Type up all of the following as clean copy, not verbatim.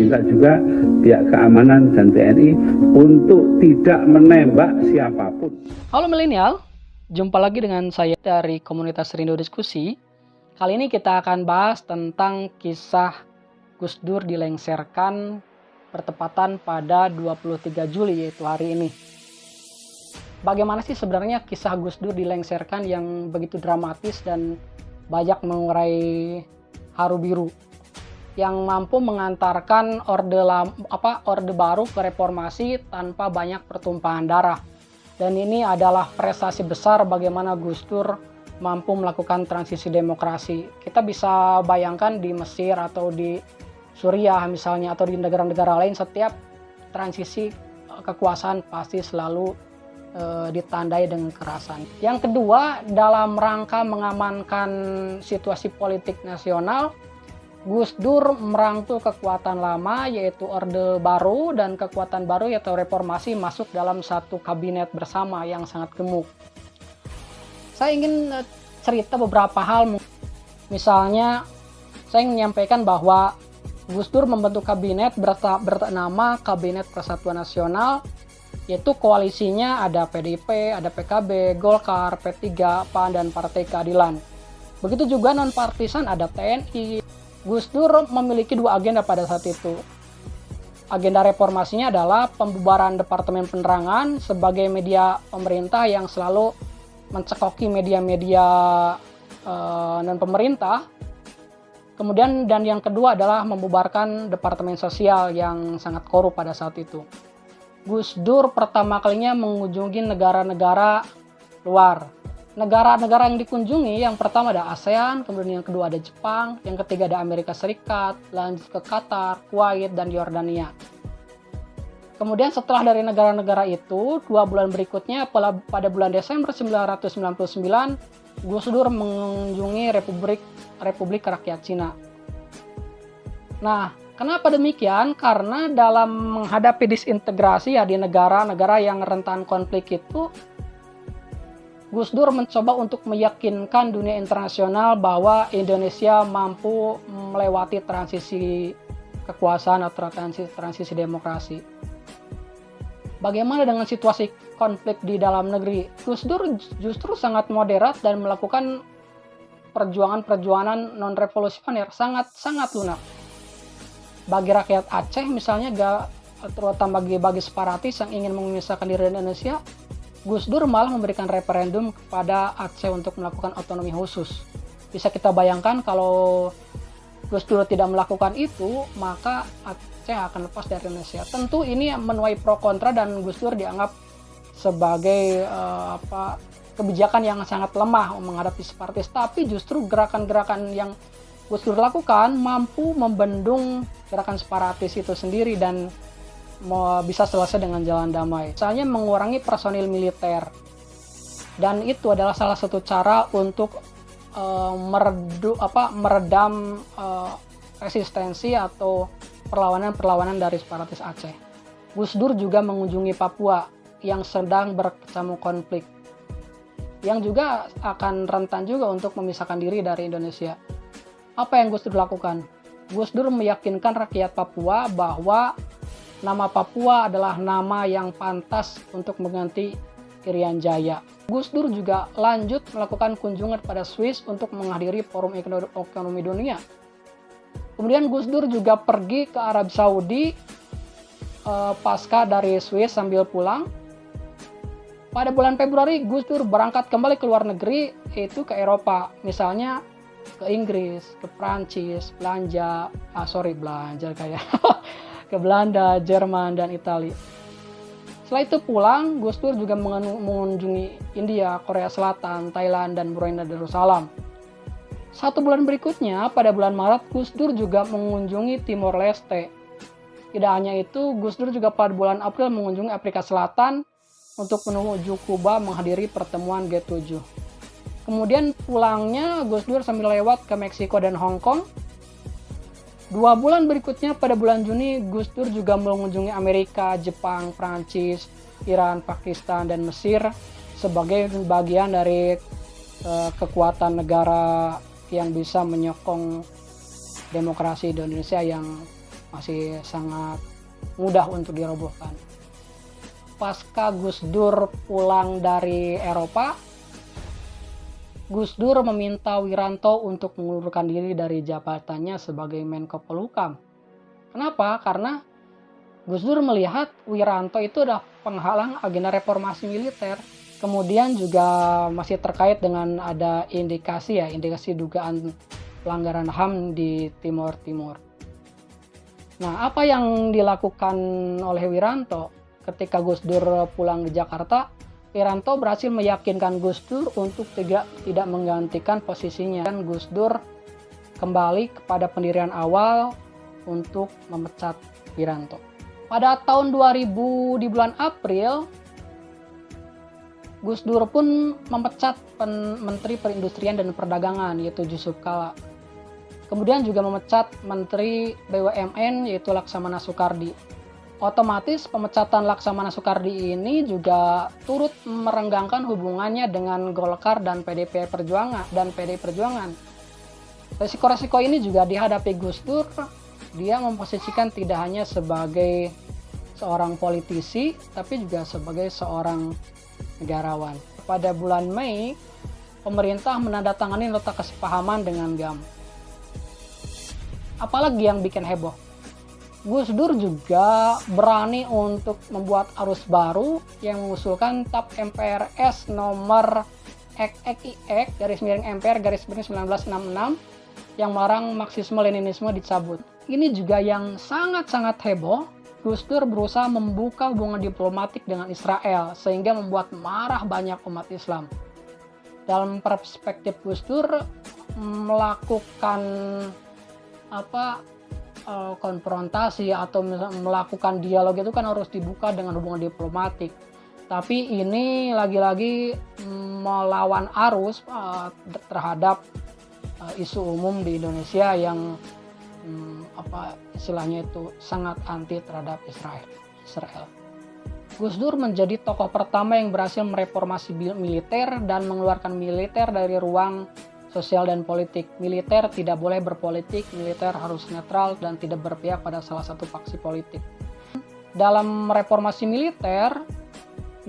meminta juga pihak keamanan dan TNI untuk tidak menembak siapapun. Halo milenial, jumpa lagi dengan saya dari komunitas Rindu Diskusi. Kali ini kita akan bahas tentang kisah Gus Dur dilengsarkan bertepatan pada 23 Juli yaitu hari ini. Bagaimana sih sebenarnya kisah Gus Dur dilengsarkan yang begitu dramatis dan banyak mengurai haru biru yang mampu mengantarkan orde baru ke reformasi tanpa banyak pertumpahan darah. Dan ini adalah prestasi besar bagaimana Gus Dur mampu melakukan transisi demokrasi. Kita bisa bayangkan di Mesir atau di Suriah misalnya atau di negara-negara lain, setiap transisi kekuasaan pasti selalu ditandai dengan kekerasan. Yang kedua, dalam rangka mengamankan situasi politik nasional, Gus Dur merangkul kekuatan lama yaitu Orde Baru dan kekuatan baru yaitu reformasi masuk dalam satu kabinet bersama yang sangat gemuk. Saya ingin cerita beberapa hal. Misalnya saya ingin menyampaikan bahwa Gus Dur membentuk kabinet bernama Kabinet Persatuan Nasional, yaitu koalisinya ada PDIP, ada PKB, Golkar, P3, PAN, dan Partai Keadilan. Begitu juga non-partisan ada TNI. Gus Dur memiliki dua agenda pada saat itu. Agenda reformasinya adalah pembubaran Departemen Penerangan sebagai media pemerintah yang selalu mencekoki media-media non-pemerintah. Kemudian dan yang kedua adalah membubarkan Departemen Sosial yang sangat korup pada saat itu. Gus Dur pertama kalinya mengunjungi negara-negara luar. Negara-negara yang dikunjungi yang pertama ada ASEAN, kemudian yang kedua ada Jepang, yang ketiga ada Amerika Serikat, lanjut ke Qatar, Kuwait, dan Yordania. Kemudian setelah dari negara-negara itu, 2 bulan berikutnya pada bulan Desember 1999, Gus Dur mengunjungi Republik Rakyat Cina. Nah, kenapa demikian? Karena dalam menghadapi disintegrasi di negara-negara yang rentan konflik itu, Gus Dur mencoba untuk meyakinkan dunia internasional bahwa Indonesia mampu melewati transisi kekuasaan atau transisi demokrasi. Bagaimana dengan situasi konflik di dalam negeri? Gus Dur justru sangat moderat dan melakukan perjuangan non-revolusioner sangat lunak. Bagi rakyat Aceh misalnya, terutama bagi separatis yang ingin memisahkan diri dari Indonesia, Gus Dur malah memberikan referendum kepada Aceh untuk melakukan otonomi khusus. Bisa kita bayangkan kalau Gus Dur tidak melakukan itu, maka Aceh akan lepas dari Indonesia. Tentu ini menuai pro kontra dan Gus Dur dianggap sebagai kebijakan yang sangat lemah menghadapi separatis. Tapi justru gerakan-gerakan yang Gus Dur lakukan mampu membendung gerakan separatis itu sendiri dan bisa selesai dengan jalan damai. Misalnya mengurangi personil militer. Dan itu adalah salah satu cara untuk meredam resistensi atau perlawanan dari separatis Aceh. Gus Dur juga mengunjungi Papua yang sedang berkecamuk konflik, yang juga akan rentan juga untuk memisahkan diri dari Indonesia. Apa yang Gus Dur lakukan? Gus Dur meyakinkan rakyat Papua bahwa nama Papua adalah nama yang pantas untuk mengganti Irian Jaya. Gus Dur juga lanjut melakukan kunjungan pada Swiss untuk menghadiri Forum Ekonomi Dunia. Kemudian Gus Dur juga pergi ke Arab Saudi pasca dari Swiss sambil pulang. Pada bulan Februari, Gus Dur berangkat kembali ke luar negeri, yaitu ke Eropa. Misalnya ke Inggris, ke Prancis, ke Belanda, Jerman, dan Italia. Setelah itu pulang, Gus Dur juga mengunjungi India, Korea Selatan, Thailand, dan Brunei Darussalam. 1 bulan berikutnya, pada bulan Maret, Gus Dur juga mengunjungi Timor Leste. Tidak hanya itu, Gus Dur juga pada bulan April mengunjungi Afrika Selatan untuk menuju Kuba menghadiri pertemuan G7. Kemudian pulangnya Gus Dur sambil lewat ke Meksiko dan Hong Kong. 2 bulan berikutnya pada bulan Juni, Gus Dur juga mengunjungi Amerika, Jepang, Prancis, Iran, Pakistan, dan Mesir sebagai bagian dari kekuatan negara yang bisa menyokong demokrasi di Indonesia yang masih sangat mudah untuk dirobohkan. Pasca Gus Dur pulang dari Eropa, Gus Dur meminta Wiranto untuk mengundurkan diri dari jabatannya sebagai Menko Polhukam. Kenapa? Karena Gus Dur melihat Wiranto itu adalah penghalang agenda reformasi militer. Kemudian juga masih terkait dengan ada indikasi dugaan pelanggaran HAM di Timur Timur. Nah, apa yang dilakukan oleh Wiranto ketika Gus Dur pulang ke Jakarta? Wiranto berhasil meyakinkan Gus Dur untuk tidak menggantikan posisinya. Dan Gus Dur kembali kepada pendirian awal untuk memecat Wiranto. Pada tahun 2000 di bulan April, Gus Dur pun memecat Menteri Perindustrian dan Perdagangan yaitu Yusuf Kala. Kemudian juga memecat Menteri BUMN yaitu Laksamana Soekardi. Otomatis pemecatan Laksamana Soekardi ini juga turut merenggangkan hubungannya dengan Golkar dan PDI Perjuangan. Resiko-resiko ini juga dihadapi Gus Dur. Dia memposisikan tidak hanya sebagai seorang politisi, tapi juga sebagai seorang negarawan. Pada bulan Mei, pemerintah menandatangani nota kesepahaman dengan GAM. Apalagi yang bikin heboh? Gus Dur juga berani untuk membuat arus baru yang mengusulkan TAP MPRS nomor XXIX-MPR-1966 yang melarang Marxisme-Leninisme dicabut. Ini juga yang sangat-sangat heboh. Gus Dur berusaha membuka hubungan diplomatik dengan Israel sehingga membuat marah banyak umat Islam. Dalam perspektif Gus Dur, melakukan konfrontasi atau melakukan dialog itu kan harus dibuka dengan hubungan diplomatik. Tapi ini lagi-lagi melawan arus terhadap isu umum di Indonesia yang istilahnya itu sangat anti terhadap Israel. Gus Dur menjadi tokoh pertama yang berhasil mereformasi militer dan mengeluarkan militer dari ruang sosial dan politik. Militer tidak boleh berpolitik, militer harus netral dan tidak berpihak pada salah satu faksi politik. Dalam reformasi militer,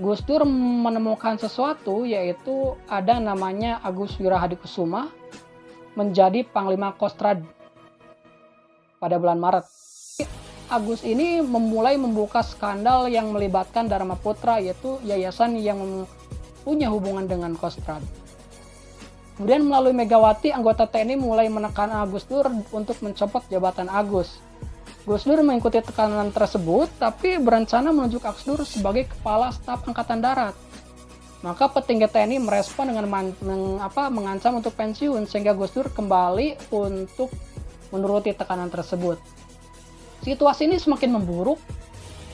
Gus Dur menemukan sesuatu, yaitu ada namanya Agus Wirahadikusuma menjadi Panglima Kostrad pada bulan Maret. Agus ini mulai membuka skandal yang melibatkan Dharma Putra, yaitu yayasan yang punya hubungan dengan Kostrad. Kemudian melalui Megawati, anggota TNI mulai menekan Agus Dur untuk mencopot jabatan Agus. Gus Dur mengikuti tekanan tersebut, tapi berencana menunjuk Agus Dur sebagai Kepala Staf Angkatan Darat. Maka petinggi TNI merespon dengan mengancam untuk pensiun, sehingga Gus Dur kembali untuk menuruti tekanan tersebut. Situasi ini semakin memburuk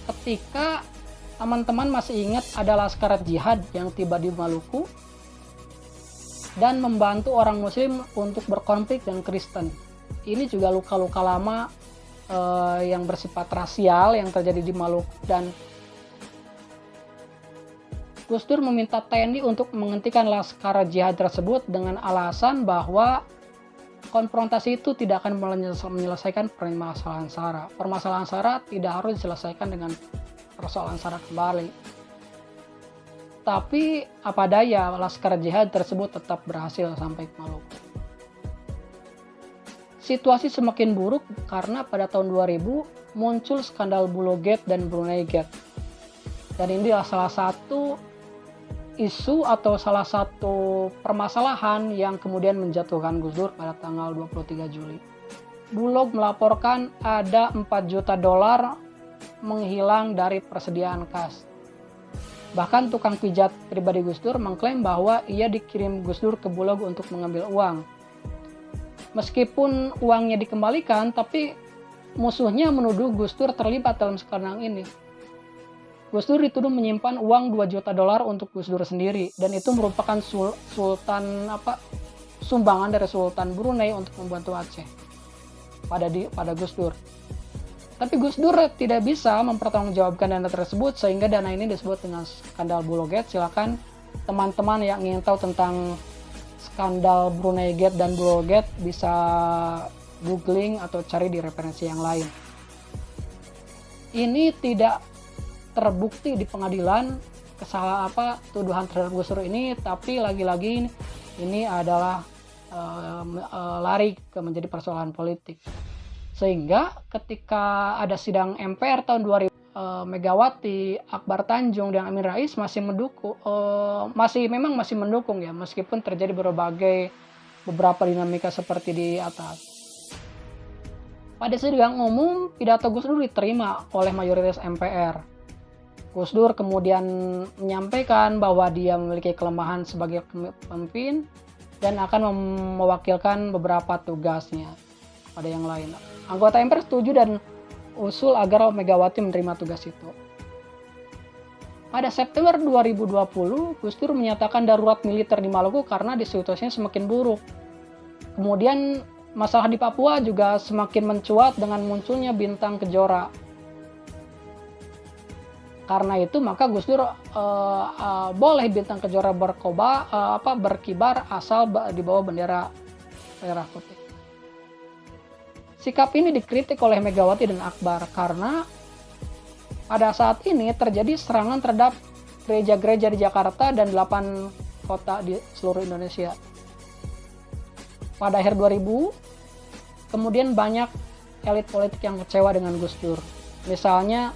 ketika teman-teman masih ingat ada Laskar Jihad yang tiba di Maluku dan membantu orang Muslim untuk berkonflik dengan Kristen. Ini juga luka-luka lama yang bersifat rasial yang terjadi di Maluku, dan Gus Dur meminta TNI untuk menghentikan Laskar Jihad tersebut dengan alasan bahwa konfrontasi itu tidak akan menyelesaikan permasalahan SARA. Permasalahan SARA tidak harus diselesaikan dengan persoalan SARA kembali. Tapi apa daya, Laskar Jihad tersebut tetap berhasil sampai ke Maluku. Situasi semakin buruk karena pada tahun 2000 muncul skandal Bulogate dan Brunei Gate. Dan ini adalah salah satu isu atau salah satu permasalahan yang kemudian menjatuhkan Gus Dur pada tanggal 23 Juli. Bulog melaporkan ada $4 juta menghilang dari persediaan kas. Bahkan tukang pijat pribadi Gus Dur mengklaim bahwa ia dikirim Gus Dur ke Bulog untuk mengambil uang. Meskipun uangnya dikembalikan, tapi musuhnya menuduh Gus Dur terlibat dalam skandal ini. Gus Dur dituduh menyimpan uang $2 juta untuk Gus Dur sendiri, dan itu merupakan sumbangan dari Sultan Brunei untuk membantu Aceh pada Gus Dur. Tapi Gus Dur tidak bisa mempertanggungjawabkan dana tersebut, sehingga dana ini disebut dengan skandal Bulogate. Silakan teman-teman yang ingin tahu tentang skandal Brunei Gate dan Bulogate bisa googling atau cari di referensi yang lain. ini tidak terbukti di pengadilan tuduhan terhadap Gus Dur ini, tapi lagi-lagi ini adalah lari ke menjadi persoalan politik. Sehingga ketika ada sidang MPR tahun 2000, Megawati, Akbar Tanjung, dan Amin Rais masih mendukung, masih mendukung ya, meskipun terjadi beberapa dinamika seperti di atas. Pada sidang umum, pidato Gus Dur diterima oleh mayoritas MPR. Gus Dur kemudian menyampaikan bahwa dia memiliki kelemahan sebagai pemimpin dan akan mewakilkan beberapa tugasnya pada yang lain. Anggota MPR setuju dan usul agar Megawati menerima tugas itu. Pada September 2020, Gus Dur menyatakan darurat militer di Maluku karena situasinya semakin buruk. Kemudian masalah di Papua juga semakin mencuat dengan munculnya Bintang Kejora. Karena itu maka Gus Dur boleh Bintang Kejora berkibar asal di bawah bendera merah putih. Sikap ini dikritik oleh Megawati dan Akbar karena pada saat ini terjadi serangan terhadap gereja-gereja di Jakarta dan 8 kota di seluruh Indonesia. Pada akhir 2000, kemudian banyak elit politik yang kecewa dengan Gus Dur. Misalnya,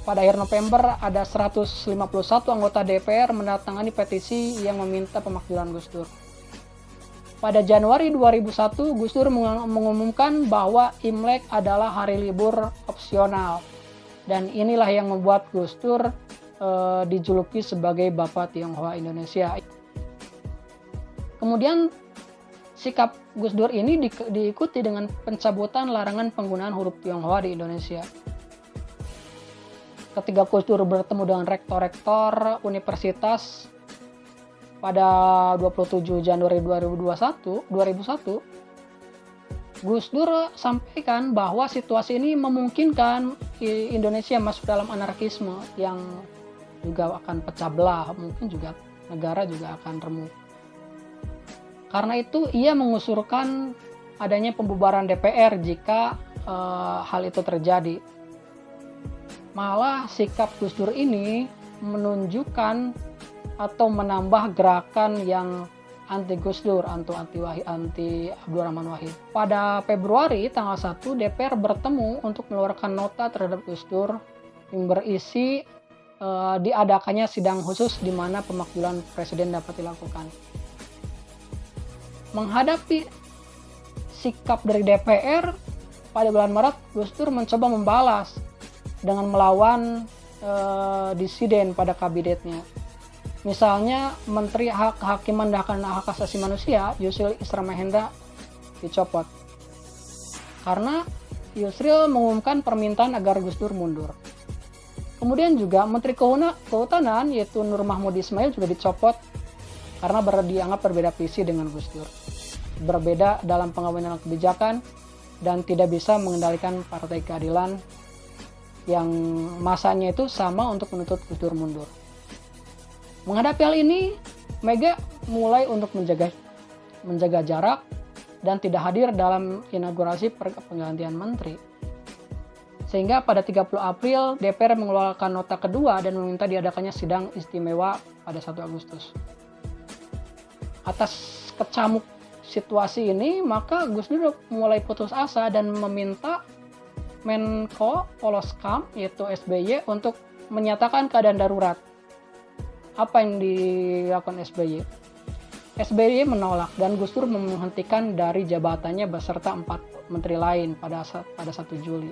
pada akhir November ada 151 anggota DPR menandatangani petisi yang meminta pemakzulan Gus Dur. Pada Januari 2001, Gus Dur mengumumkan bahwa Imlek adalah hari libur opsional. Dan inilah yang membuat Gus Dur dijuluki sebagai Bapak Tionghoa Indonesia. Kemudian sikap Gus Dur ini diikuti dengan pencabutan larangan penggunaan huruf Tionghoa di Indonesia. Ketika Gus Dur bertemu dengan rektor-rektor universitas pada 27 Januari 2001, Gus Dur sampaikan bahwa situasi ini memungkinkan Indonesia masuk dalam anarkisme yang juga akan pecah belah, mungkin juga negara juga akan remuk. Karena itu ia mengusulkan adanya pembubaran DPR jika hal itu terjadi. Malah sikap Gus Dur ini menunjukkan atau menambah gerakan yang anti Gus Dur, anti Abdurrahman Wahid. Pada Februari tanggal 1, DPR bertemu untuk mengeluarkan nota terhadap Gus Dur yang berisi diadakannya sidang khusus di mana pemakzulan presiden dapat dilakukan. Menghadapi sikap dari DPR, pada bulan Maret Gus Dur mencoba membalas dengan melawan disiden pada kabinetnya. Misalnya Menteri Hak Kehakiman dan Hak Asasi Manusia Yusril Isra Mahendra dicopot karena Yusril mengumumkan permintaan agar Gus Dur mundur. Kemudian juga Menteri Kehutanan yaitu Nur Mahmud Ismail juga dicopot karena dianggap berbeda visi dengan Gus Dur, berbeda dalam pengambilan kebijakan dan tidak bisa mengendalikan Partai Keadilan yang masanya itu sama untuk menuntut Gus Dur mundur. Menghadapi hal ini, Mega mulai untuk menjaga jarak dan tidak hadir dalam inaugurasi penggantian menteri. Sehingga pada 30 April, DPR mengeluarkan nota kedua dan meminta diadakannya sidang istimewa pada 1 Agustus. Atas kecamuk situasi ini, maka Gus Dur mulai putus asa dan meminta Menko Polhukam yaitu SBY untuk menyatakan keadaan darurat. Apa yang dilakukan SBY? SBY menolak dan Gus Dur menghentikan dari jabatannya beserta 4 menteri lain pada 1 Juli.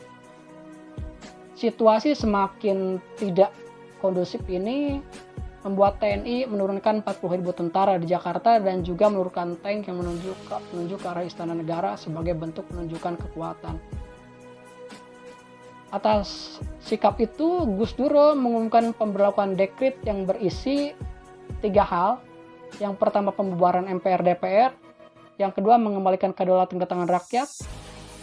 Situasi semakin tidak kondusif ini membuat TNI menurunkan 40.000 tentara di Jakarta dan juga menurunkan tank yang menuju ke arah Istana Negara sebagai bentuk menunjukkan kekuatan. Atas sikap itu, Gus Dur mengumumkan pemberlakuan dekret yang berisi 3 hal. Yang pertama, pembubaran MPR-DPR. Yang kedua, mengembalikan kedaulatan ke tangan rakyat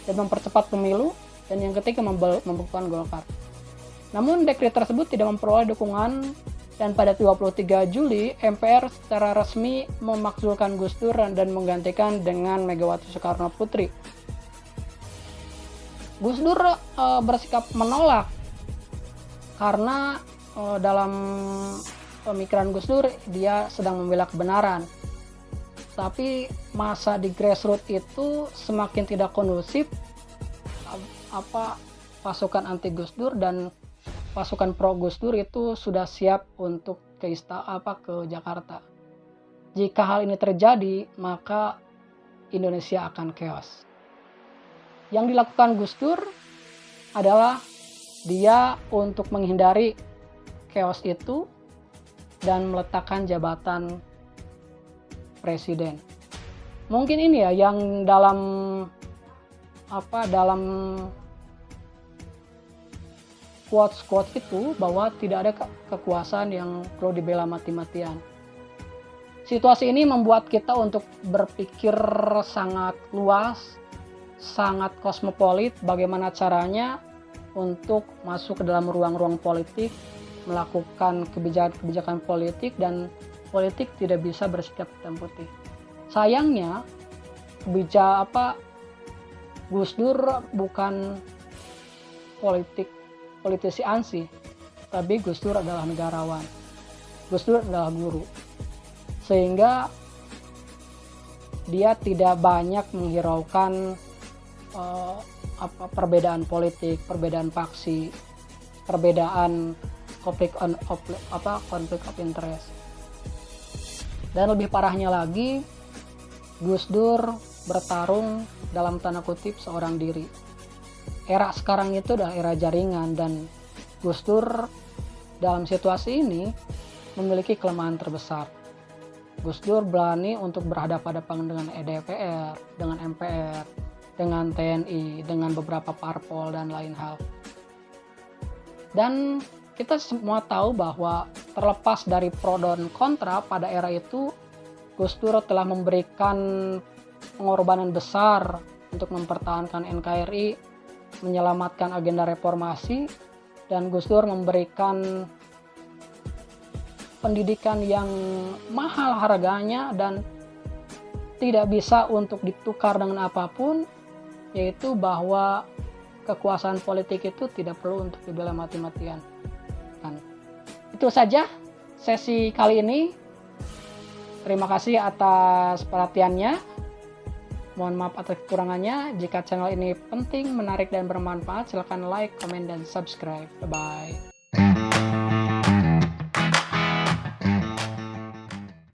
dan mempercepat pemilu. Dan yang ketiga, membekukan Golkar. Namun, dekret tersebut tidak memperoleh dukungan dan pada 23 Juli, MPR secara resmi memakzulkan Gus Dur dan menggantikan dengan Megawati Soekarno Putri. Gus Dur bersikap menolak Karena dalam pemikiran Gus Dur dia sedang membela kebenaran. Tapi masa di grassroots itu semakin tidak kondusif, pasukan anti Gus Dur dan pasukan pro Gus Dur itu sudah siap untuk ke Jakarta. Jika hal ini terjadi, maka Indonesia akan chaos. Yang dilakukan Gus Dur adalah dia untuk menghindari chaos itu dan meletakkan jabatan presiden. Mungkin ini ya yang dalam quotes itu, bahwa tidak ada kekuasaan yang perlu dibela mati-matian. Situasi ini membuat kita untuk berpikir sangat luas, sangat kosmopolit, bagaimana caranya untuk masuk ke dalam ruang-ruang politik, melakukan kebijakan politik, dan politik tidak bisa bersikap hitam putih. Sayangnya Gus Dur bukan politisi ansih, tapi Gus Dur adalah negarawan. Gus Dur adalah guru. Sehingga dia tidak banyak menghiraukan perbedaan politik, perbedaan faksi, perbedaan konflik of interest. Dan lebih parahnya lagi, Gus Dur bertarung dalam tanda kutip seorang diri. Era sekarang itu adalah era jaringan, dan Gus Dur dalam situasi ini memiliki kelemahan terbesar. Gus Dur berani untuk berhadapan-hadapan dengan DPR, dengan MPR, dengan TNI, dengan beberapa parpol dan lain hal. Dan kita semua tahu bahwa terlepas dari pro dan kontra, pada era itu Gus Dur telah memberikan pengorbanan besar untuk mempertahankan NKRI, menyelamatkan agenda reformasi, dan Gus Dur memberikan pendidikan yang mahal harganya dan tidak bisa untuk ditukar dengan apapun, yaitu bahwa kekuasaan politik itu tidak perlu untuk dibela mati-matian. Itu saja sesi kali ini. Terima kasih atas perhatiannya. Mohon maaf atas kekurangannya. Jika channel ini penting, menarik, dan bermanfaat, silakan like, komen, dan subscribe. Bye-bye.